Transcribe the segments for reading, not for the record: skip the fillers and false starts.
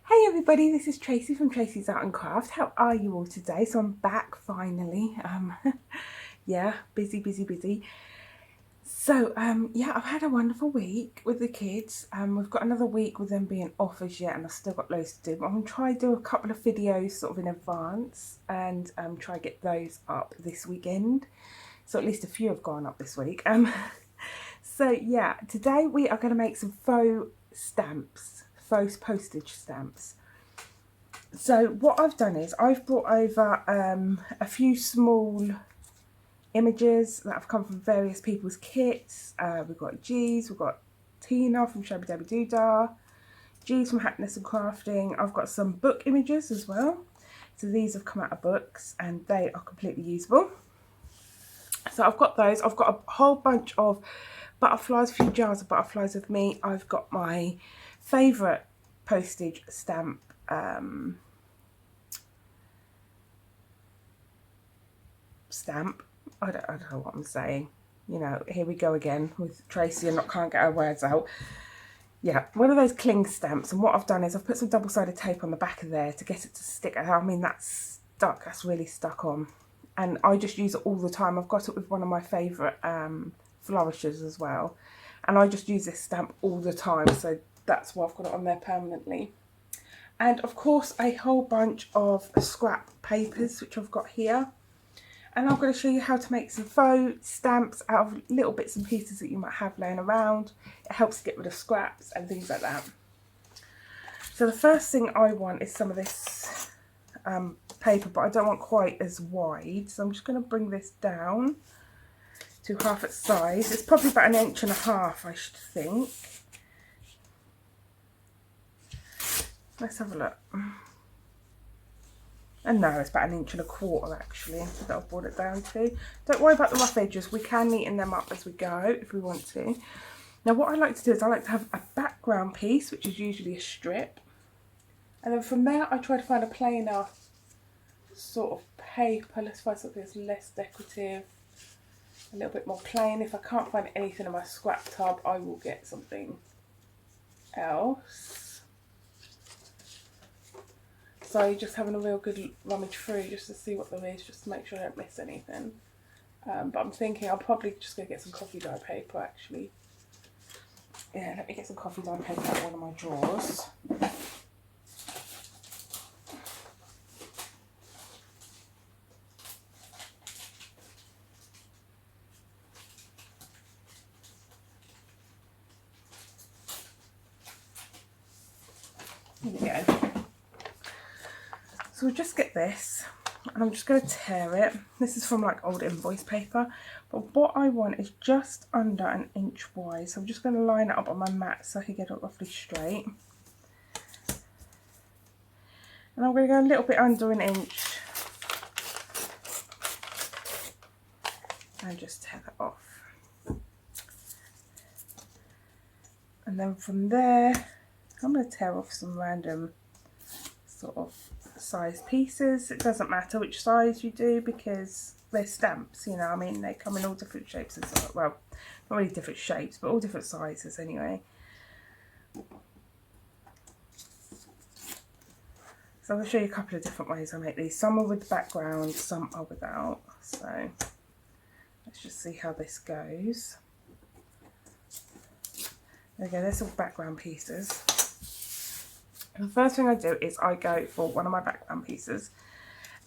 Hey everybody, this is Tracy from Tracy's Art and Craft. How are you all today? So I'm back finally. Yeah, busy. So yeah, I've had a wonderful week with the kids. We've got another week with them being off as yet, and I've still got loads to do. But I'm gonna try to do a couple of videos sort of in advance and try to get those up this weekend. So at least a few have gone up this week. So yeah, today we are going to make some faux stamps, faux postage stamps. So what I've done is I've brought over a few small images that have come from various people's kits. We've got G's, we've got Tina from Shabby Dabby Doodah, G's from Happiness and Crafting. I've got some book images as well. So these have come out of books and they are completely usable. So I've got those. I've got a whole bunch of butterflies, a few jars of butterflies with me. I've got my favourite postage stamp I don't know what I'm saying. You know, here we go again with Tracy and can't get her words out. Yeah, one of those cling stamps, and what I've done is I've put some double-sided tape on the back of there to get it to stick. I mean, that's stuck, that's really stuck on. And I just use it all the time. I've got it with one of my favourite flourishes as well. And I just use this stamp all the time, so that's why I've got it on there permanently. And of course, a whole bunch of scrap papers, which I've got here. And I'm going to show you how to make some faux stamps out of little bits and pieces that you might have laying around. It helps get rid of scraps and things like that. So the first thing I want is some of this paper, but I don't want quite as wide. So I'm just going to bring this down to half its size. It's probably about 1.5 inches, I should think. Let's have a look. And no, it's about 1.25 inches actually that I've brought it down to. Don't worry about the rough edges, we can neaten them up as we go if we want to. Now what I like to do is I like to have a background piece, which is usually a strip. And then from there I try to find a plainer sort of paper. Let's find something that's less decorative, a little bit more plain. If I can't find anything in my scrap tub, I will get something else. So just having a real good rummage through just to see what there is, just to make sure I don't miss anything. But I'm thinking I'm probably just going to get some coffee dye paper actually. Yeah, let me get some coffee dye paper out of one of my drawers. Here we go. So we'll just get this, and I'm just going to tear it. This is from like old invoice paper, but what I want is just under 1 inch wide. So I'm just going to line it up on my mat so I can get it roughly straight. And I'm going to go a little bit under 1 inch and just tear that off. And then from there, I'm going to tear off some random sort of size pieces. It doesn't matter which size you do because they're stamps, you know, I mean, they come in all different shapes and stuff. Well, not really different shapes, but all different sizes anyway. So I'll show you a couple of different ways I make these. Some are with background, some are without. So let's just see how this goes. There we go, there's all background pieces. The first thing I do is I go for one of my background pieces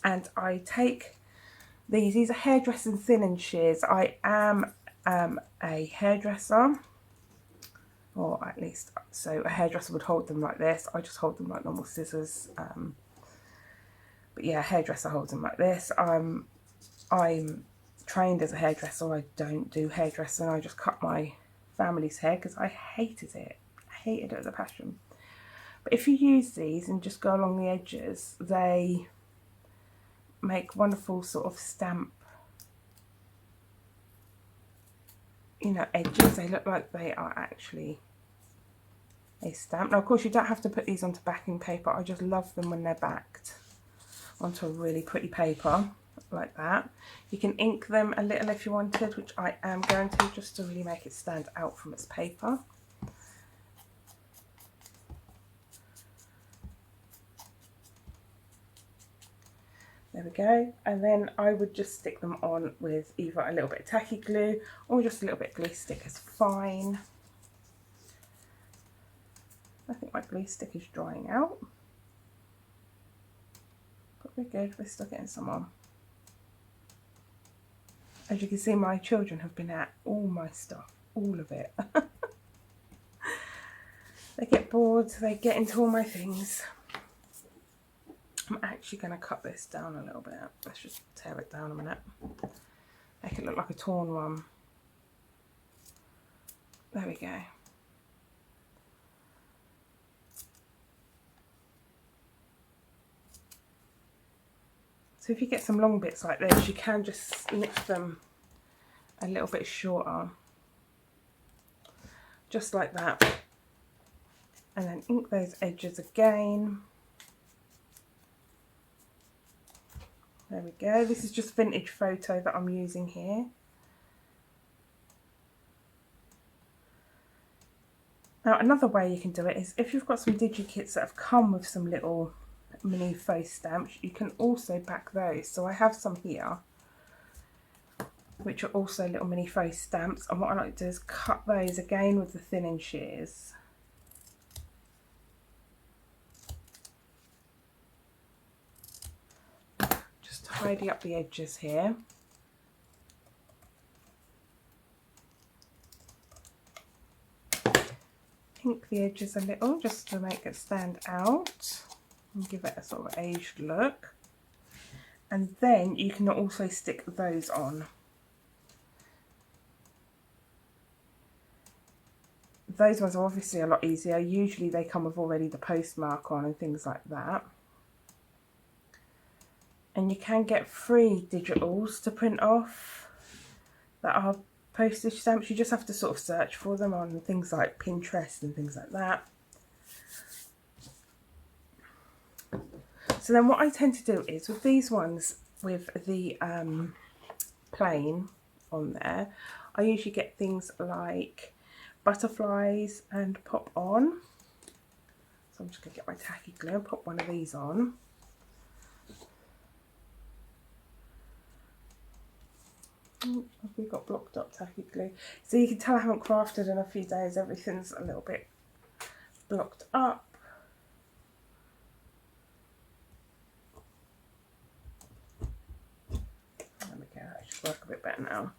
and I take these are hairdressing thin and shears. I am a hairdresser, or at least, so a hairdresser would hold them like this. I just hold them like normal scissors. But yeah, a hairdresser holds them like this. I'm trained as a hairdresser. I don't do hairdressing. I just cut my family's hair because I hated it. I hated it as a passion. But if you use these and just go along the edges, they make wonderful sort of stamp, you know, edges. They look like they are actually a stamp. Now, of course, you don't have to put these onto backing paper. I just love them when they're backed onto a really pretty paper like that. You can ink them a little if you wanted, which I am going to, just to really make it stand out from its paper. There we go. And then I would just stick them on with either a little bit of tacky glue or just a little bit of glue stick is fine. I think my glue stick is drying out. But we're good, we're still getting some on. As you can see, my children have been at all my stuff, all of it. They get bored, they get into all my things. I'm actually going to cut this down a little bit. Let's just tear it down a minute. Make it look like a torn one. There we go. So if you get some long bits like this, you can just snip them a little bit shorter. Just like that. And then ink those edges again. There we go. This is just vintage photo that I'm using here. Now another way you can do it is if you've got some digikits that have come with some little mini faux stamps, you can also back those. So I have some here which are also little mini faux stamps, and what I like to do is cut those again with the thinning shears. Just tidy up the edges here. Ink the edges a little just to make it stand out and give it a sort of aged look. And then you can also stick those on. Those ones are obviously a lot easier. Usually they come with already the postmark on and things like that. And you can get free digitals to print off that are postage stamps. You just have to sort of search for them on things like Pinterest and things like that. So then what I tend to do is with these ones with the plain on there, I usually get things like butterflies and pop on. So I'm just going to get my tacky glue and pop one of these on. We've got blocked up tacky glue. So you can tell I haven't crafted in a few days. Everything's a little bit blocked up. There we go, that should work a bit better now.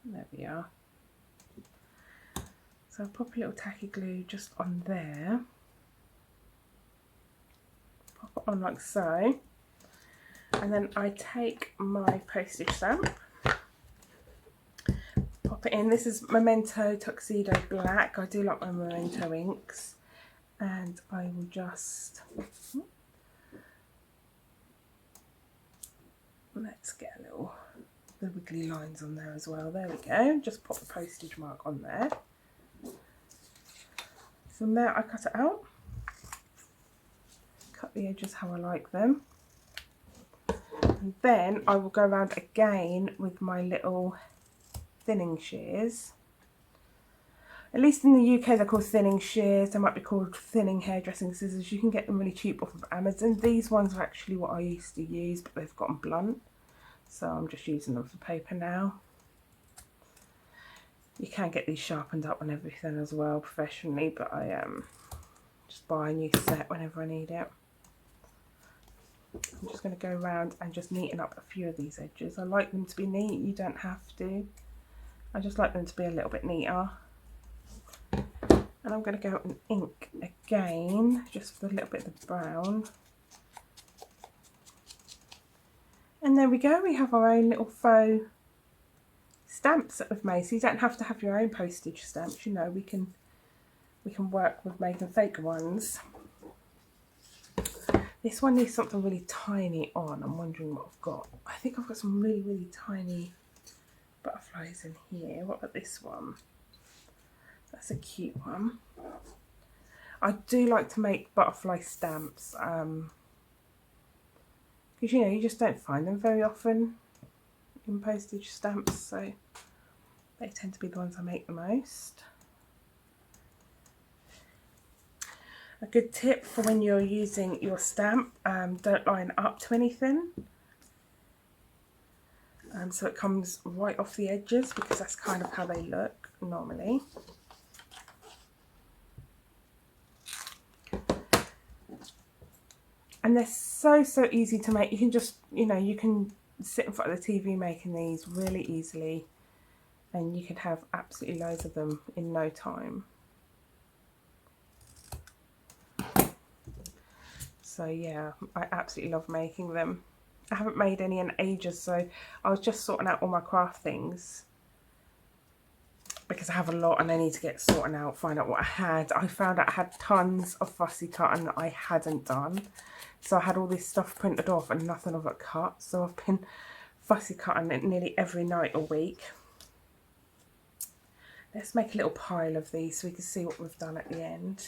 There we are. So I'll pop a little tacky glue just on there. Pop it on like so. And then I take my postage stamp, pop it in. This is Memento Tuxedo Black. I do like my Memento inks. And I will just, let's get a little, the wiggly lines on there as well. There we go. Just pop the postage mark on there. From there I cut it out. Cut the edges how I like them. And then I will go around again with my little thinning shears. At least in the UK they're called thinning shears. They might be called thinning hairdressing scissors. You can get them really cheap off of Amazon. These ones are actually what I used to use, but they've gotten blunt. So I'm just using them for paper now. You can get these sharpened up and everything as well professionally, but I just buy a new set whenever I need it. I'm just going to go around and just neaten up a few of these edges. I like them to be neat, you don't have to. I just like them to be a little bit neater. And I'm going to go and ink again, just with a little bit of brown. And there we go, we have our own little faux stamps that we've made. So you don't have to have your own postage stamps, you know, we can work with making fake ones. This one needs something really tiny on. I'm wondering what I've got. I think I've got some really, really tiny butterflies in here. What about this one? That's a cute one. I do like to make butterfly stamps because, you know, you just don't find them very often in postage stamps, so they tend to be the ones I make the most. A good tip for when you're using your stamp, don't line up to anything. So it comes right off the edges, because that's kind of how they look normally. And they're so easy to make. You can just, you know, you can sit in front of the TV making these really easily, and you can have absolutely loads of them in no time. So yeah, I absolutely love making them. I haven't made any in ages, so I was just sorting out all my craft things, because I have a lot and I need to get sorting out, find out what I had. I found out I had tons of fussy cutting that I hadn't done. So I had all this stuff printed off and nothing of it cut. So I've been fussy cutting it nearly every night all week. Let's make a little pile of these so we can see what we've done at the end.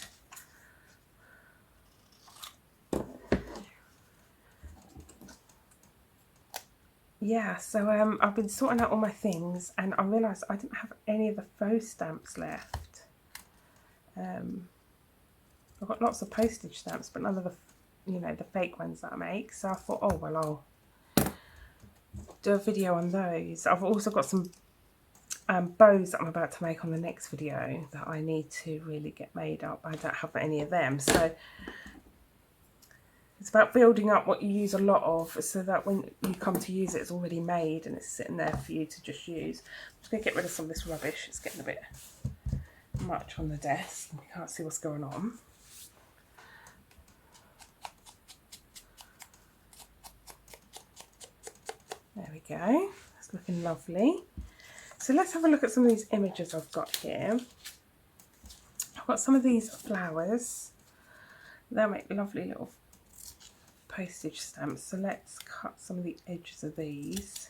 Yeah, so I've been sorting out all my things, and I realised I didn't have any of the faux stamps left. I've got lots of postage stamps, but none of the, you know, the fake ones that I make. So I thought, oh well, I'll do a video on those. I've also got some bows that I'm about to make on the next video that I need to really get made up. I don't have any of them, so it's about building up what you use a lot of, so that when you come to use it, it's already made and it's sitting there for you to just use. I'm just going to get rid of some of this rubbish. It's getting a bit much on the desk and we can't see what's going on. There we go. That's looking lovely. So let's have a look at some of these images I've got here. I've got some of these flowers. They'll make lovely little postage stamps. So let's cut some of the edges of these,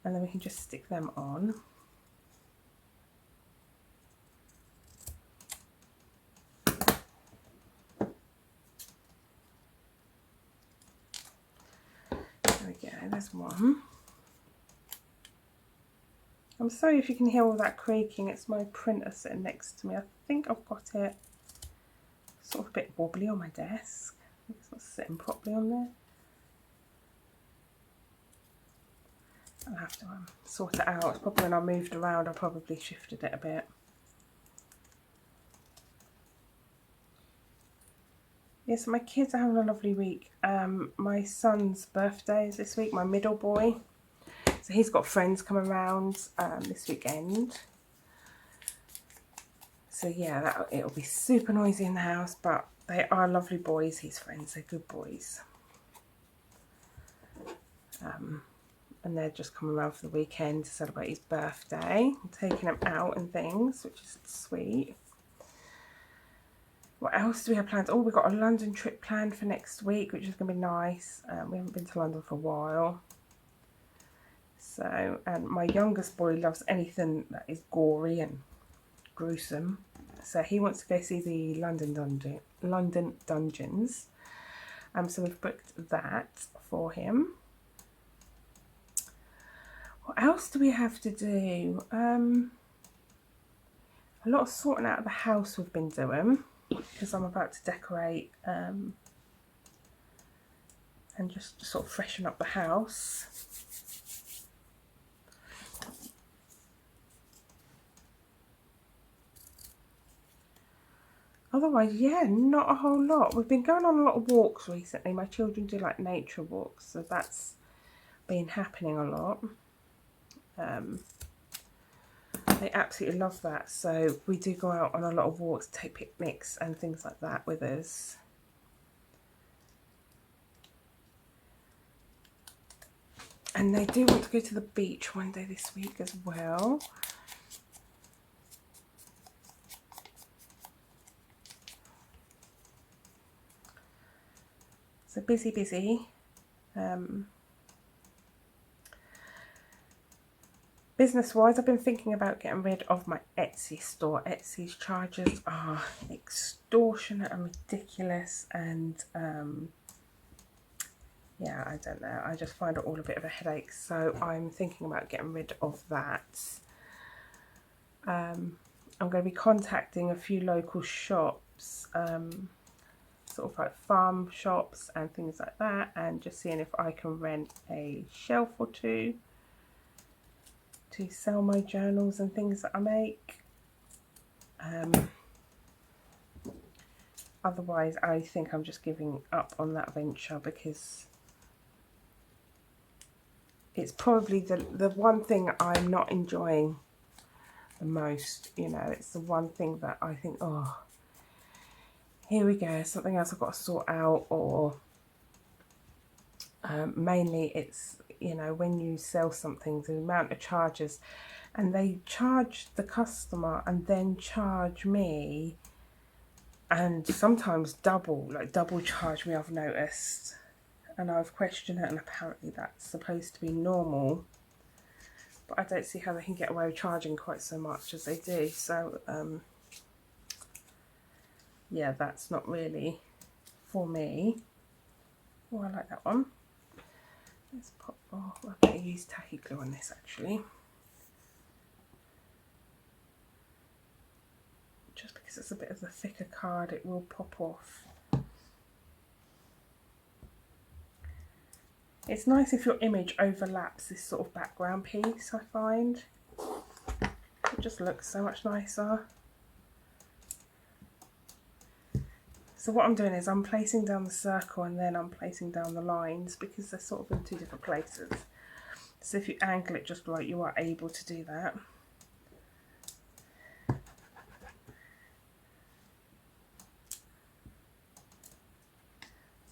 and then we can just stick them on. There we go, there's one. I'm sorry if you can hear all that creaking, it's my printer sitting next to me. I think I've got it sort of a bit wobbly on my desk. It's not sitting properly on there. I'll have to sort it out. It's probably when I moved around, I probably shifted it a bit. Yes, my kids are having a lovely week. My son's birthday is this week, my middle boy. So he's got friends coming around this weekend. So yeah, it'll be super noisy in the house, but they are lovely boys, his friends, they're good boys. And they're just coming around for the weekend to celebrate his birthday. I'm taking him out and things, which is sweet. What else do we have planned? Oh, we've got a London trip planned for next week, which is going to be nice. We haven't been to London for a while. So, and my youngest boy loves anything that is gory and gruesome. So he wants to go see the London Dungeons. So we've booked that for him. What else do we have to do? A lot of sorting out of the house we've been doing, because I'm about to decorate and just sort of freshen up the house. Otherwise, yeah, not a whole lot. We've been going on a lot of walks recently. My children do like nature walks, so that's been happening a lot. They absolutely love that. So we do go out on a lot of walks, take picnics and things like that with us. And they do want to go to the beach one day this week as well. So busy. Business-wise, I've been thinking about getting rid of my Etsy store. Etsy's charges are extortionate and ridiculous, and yeah, I don't know. I just find it all a bit of a headache. So I'm thinking about getting rid of that. I'm going to be contacting a few local shops shops, sort of like farm shops and things like that, and just seeing if I can rent a shelf or two to sell my journals and things that I make. Otherwise I think I'm just giving up on that venture, because it's probably the one thing I'm not enjoying the most. You know, it's the one thing that I think, oh, here we go, something else I've got to sort out. Or mainly it's, you know, when you sell something, the amount of charges, and they charge the customer and then charge me, and sometimes double charge me, I've noticed. And I've questioned it, and apparently that's supposed to be normal, but I don't see how they can get away with charging quite so much as they do. So yeah, that's not really for me. Oh, I like that one. Let's pop, oh, I better use tacky glue on this actually, just because it's a bit of a thicker card, it will pop off. It's nice if your image overlaps this sort of background piece, I find. It just looks so much nicer. So what I'm doing is I'm placing down the circle and then I'm placing down the lines, because they're sort of in two different places. So if you angle it just right, you are able to do that.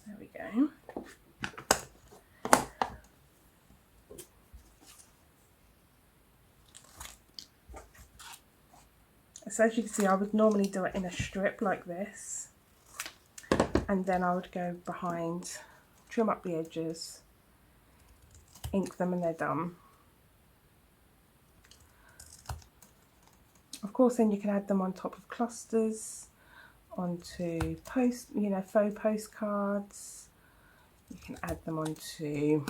There we go. So as you can see, I would normally do it in a strip like this, and then I would go behind, trim up the edges, ink them, and they're done. Of course, then you can add them on top of clusters, onto faux postcards. You can add them onto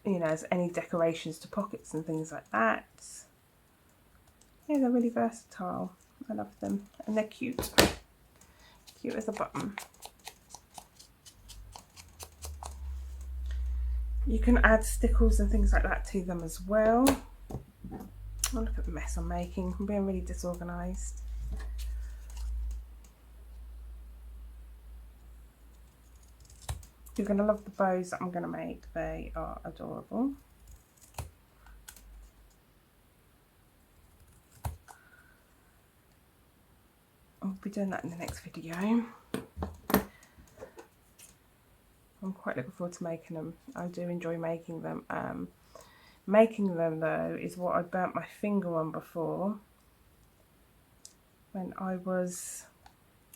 you know, as any decorations to pockets and things like that. Yeah, they're really versatile. I love them, and they're cute. Cute as a button. You can add stickles and things like that to them as well. Oh, look at the mess I'm making. I'm being really disorganised. You're going to love the bows that I'm going to make. They are adorable. I'll be doing that in the next video. I'm quite looking forward to making them. I do enjoy making them. Making them though is what I burnt my finger on before, when I was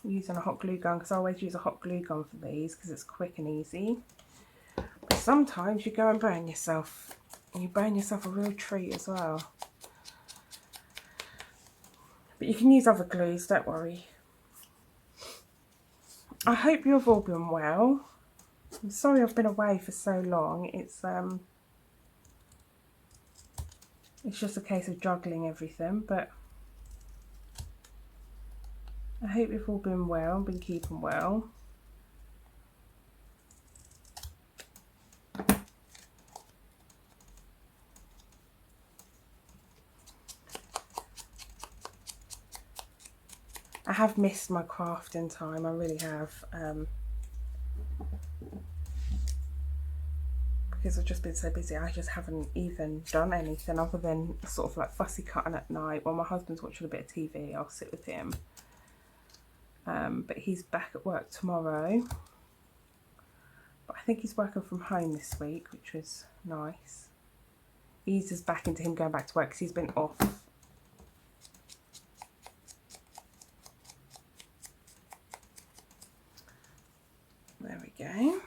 using a hot glue gun, because I always use a hot glue gun for these because it's quick and easy. But sometimes you go and burn yourself, and you burn yourself a real treat as well. But you can use other glues, don't worry. I hope you've all been well. I'm sorry I've been away for so long. It's just a case of juggling everything, but I hope you've all been well and been keeping well. I have missed my crafting time, I really have, because I've just been so busy. I just haven't even done anything other than sort of like fussy cutting at night. While my husband's watching a bit of TV, I'll sit with him. But he's back at work tomorrow. But I think he's working from home this week, which was nice. Eases back into him going back to work because he's been off. There we go.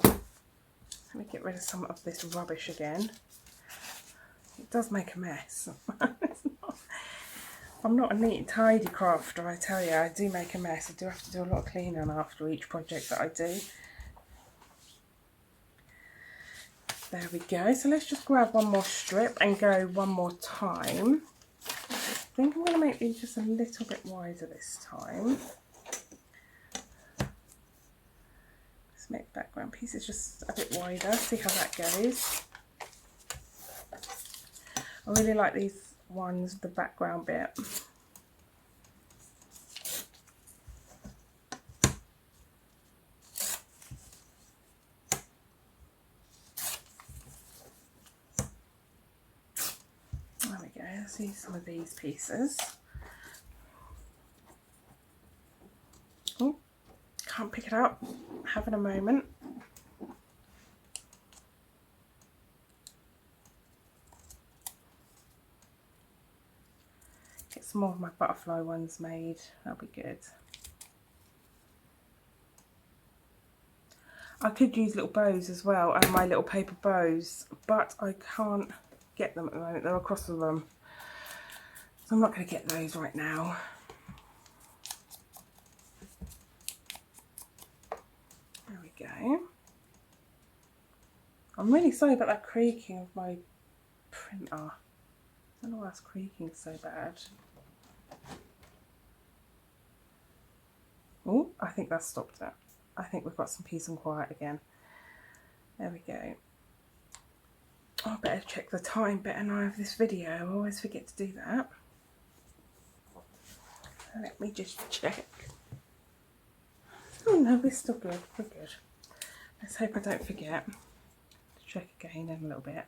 Let me get rid of some of this rubbish again. It does make a mess. I'm not a neat and tidy crafter, I tell you. I do make a mess. I do have to do a lot of cleaning after each project that I do. There we go. So let's just grab one more strip and go one more time. think I'm going to make these just a little bit wider this time. Let's make the background pieces just a bit wider, see how that goes. I really like these ones with the background bit. There we go, let's see some of these pieces. Oh, can't pick it up, having a moment. Get some more of my butterfly ones made, that'll be good. I could use little bows as well, and my little paper bows, but I can't get them at the moment, they're across the room. So I'm not going to get those right now. There we go. I'm really sorry about that creaking of my printer. I don't know why that's creaking so bad. Oh, I think that stopped it. I think we've got some peace and quiet again. There we go. Oh, I better check the time better now of this video. I always forget to do that. Let me just check. Oh no, we're still good. We're good. Let's hope I don't forget. Check again in a little bit.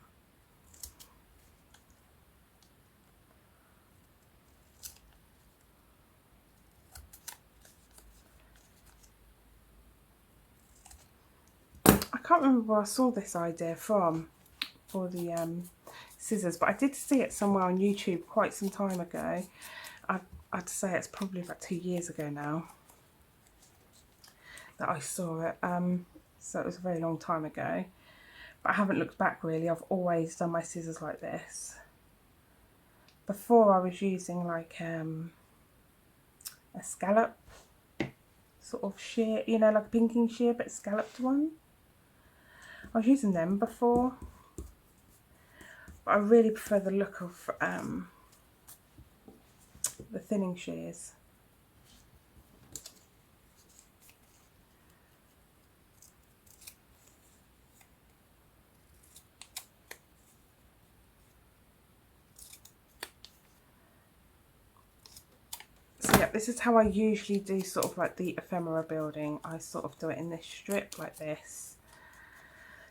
I can't remember where I saw this idea from for the scissors, but I did see it somewhere on YouTube quite some time ago. I'd say it's probably about 2 years ago now that I saw it, so it was a very long time ago, but I haven't looked back really. I've always done my scissors like this. Before I was using like a scallop sort of shear, you know, like a pinking shear but scalloped one. I was using them before, but I really prefer the look of the thinning shears. So yeah, this is how I usually do sort of like the ephemera building. I sort of do it in this strip like this.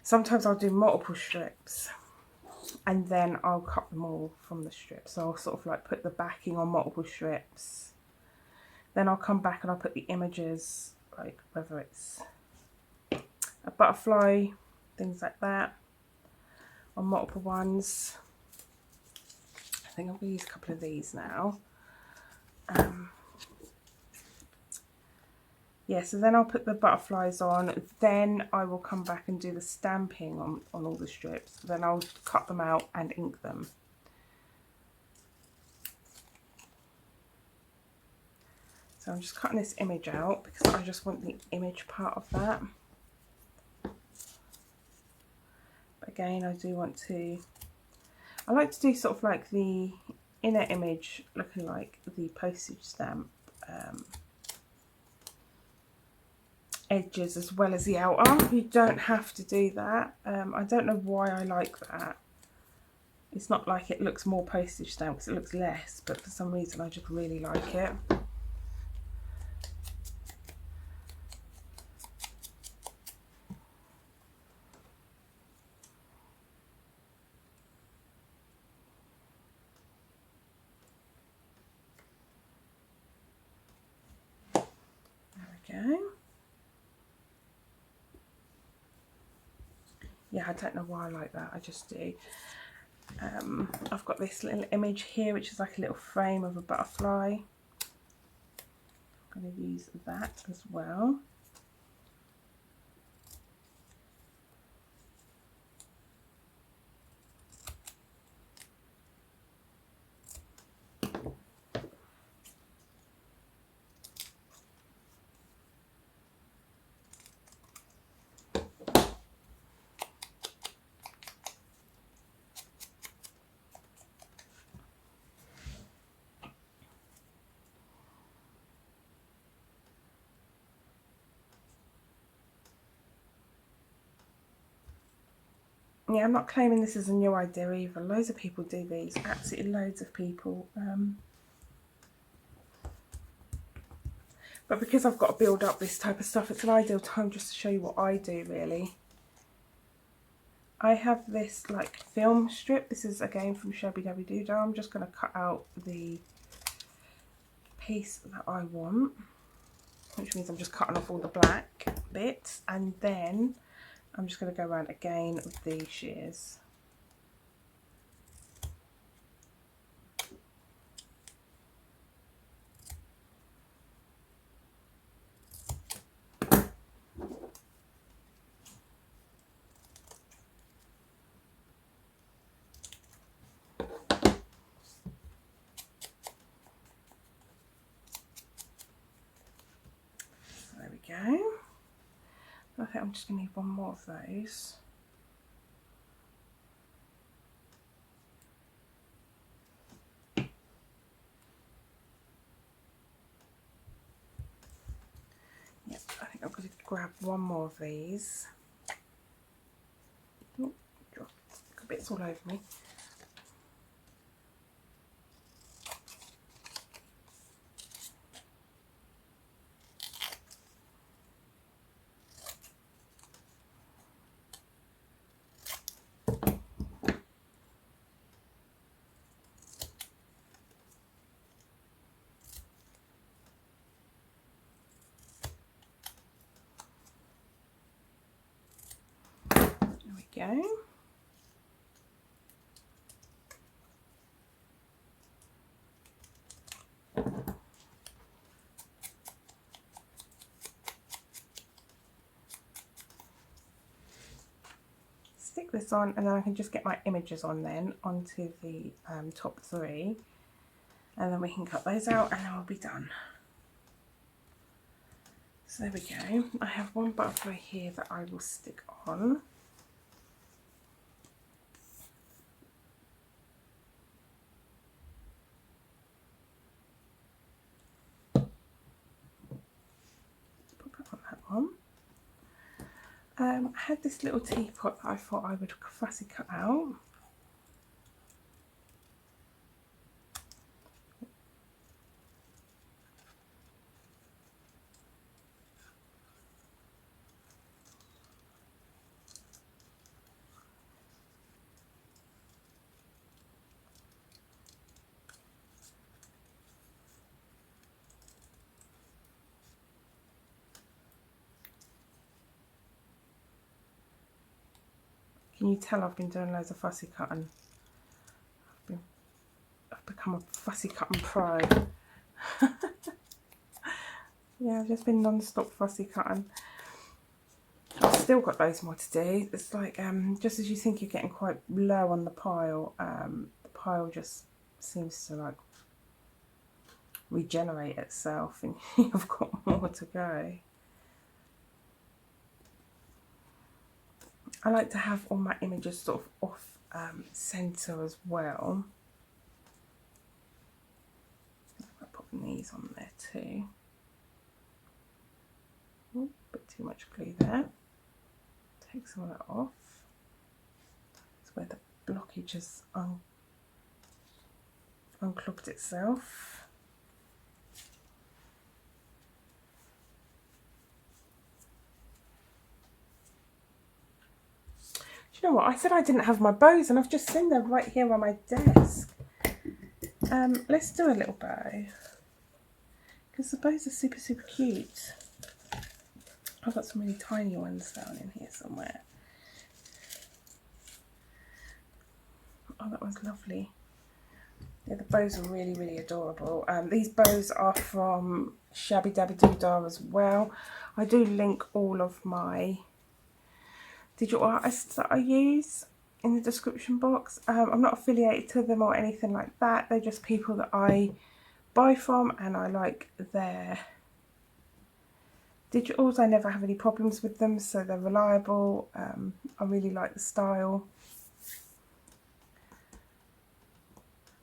Sometimes I'll do multiple strips and then I'll cut them all from the strip. So I'll sort of like put the backing on multiple strips. Then I'll come back and I'll put the images, like whether it's a butterfly, things like that, on multiple ones. I think I'm going to use a couple of these now. Yeah, so then I'll put the butterflies on, then I will come back and do the stamping on all the strips. Then I'll cut them out and ink them. So I'm just cutting this image out because I just want the image part of that. But again, I do want to, I like to do sort of like the inner image looking like the postage stamp edges as well as the outer. You don't have to do that. I don't know why I like that. It's not like it looks more postage stamp because it looks less, but for some reason I just really like it. There we go. Yeah, I don't know why I like that, I just do. I've got this little image here which is like a little frame of a butterfly. I'm going to use that as well. Yeah, I'm not claiming this is a new idea either. Loads of people do these, absolutely loads of people. But because I've got to build up this type of stuff, it's an ideal time just to show you what I do, really. I have this like film strip. This is again from Shabby Dabby Doodah. I'm just going to cut out the piece that I want, which means I'm just cutting off all the black bits, and then I'm just going to go around again with the shears. There we go. I think I'm just going to need one more of those. Yep, I think I'm going to grab one more of these. Oh, got bits all over me. There we go. Stick this on, and then I can just get my images on then onto the top three, and then we can cut those out and then we'll be done. So there we go. I have one butterfly here that I will stick on. Put that on that one. I had this little teapot that I thought I would fussy cut out. Can you tell I've been doing loads of fussy cutting? I've become a fussy cutting pro. Yeah, I've just been non-stop fussy cutting. I've still got loads more to do. It's like just as you think you're getting quite low on the pile just seems to like regenerate itself, and you've got more to go. I like to have all my images sort of off centre as well. I'm putting these on there too. Oh, a bit too much glue there. Take some of that off. It's where the blockage has unclogged itself. Do you know what? I said I didn't have my bows, and I've just seen them right here on my desk. Let's do a little bow, because the bows are super, super cute. I've got some really tiny ones down in here somewhere. Oh, that one's lovely. Yeah, the bows are really, really adorable. These bows are from Shabby Dabby Doodah as well. I do link all of my digital artists that I use in the description box. I'm not affiliated to them or anything like that. They're just people that I buy from, and I like their digitals. I never have any problems with them, so they're reliable. I really like the style.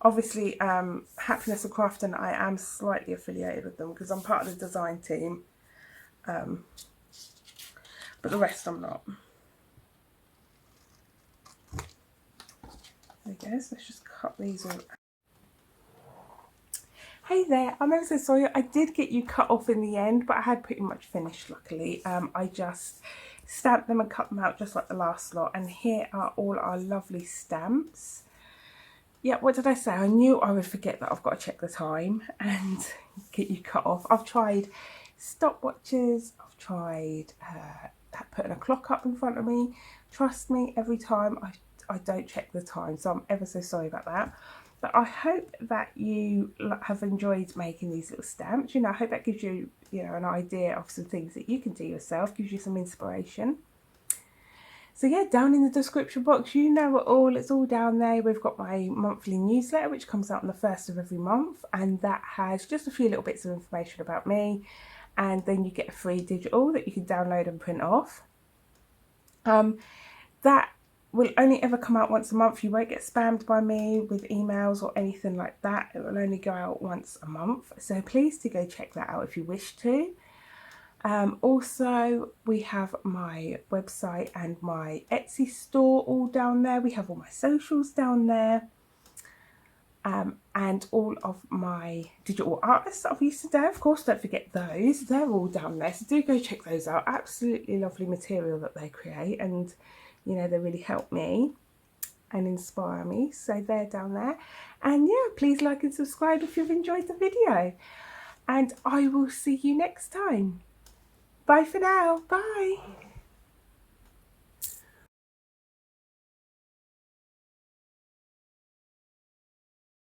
Obviously, Happiness of Crafting, I am slightly affiliated with them because I'm part of the design team, but the rest I'm not. There we go, so let's just cut these all. Hey there, I'm ever so sorry, I did get you cut off in the end, but I had pretty much finished luckily. I just stamped them and cut them out just like the last lot, and here are all our lovely stamps. Yeah, what did I say? I knew I would forget that I've got to check the time and get you cut off. I've tried stopwatches, I've tried putting a clock up in front of me. Trust me, every time I don't check the time, so I'm ever so sorry about that. But I hope that you have enjoyed making these little stamps. You know, I hope that gives you, an idea of some things that you can do yourself, gives you some inspiration. So yeah, down in the description box, you know it all, it's all down there. We've got my monthly newsletter, which comes out on the 1st of every month, and that has just a few little bits of information about me, and then you get a free digital that you can download and print off. That will only ever come out once a month. You won't get spammed by me with emails or anything like that. It will only go out once a month, so please do go check that out if you wish to. Also, we have my website and my Etsy store all down there. We have all my socials down there. And all of my digital artists that I've used today, of course, don't forget those. They're all down there, so do go check those out. Absolutely lovely material that they create, and they really help me and inspire me. So they're down there. And yeah, please like and subscribe if you've enjoyed the video. And I will see you next time. Bye for now. Bye.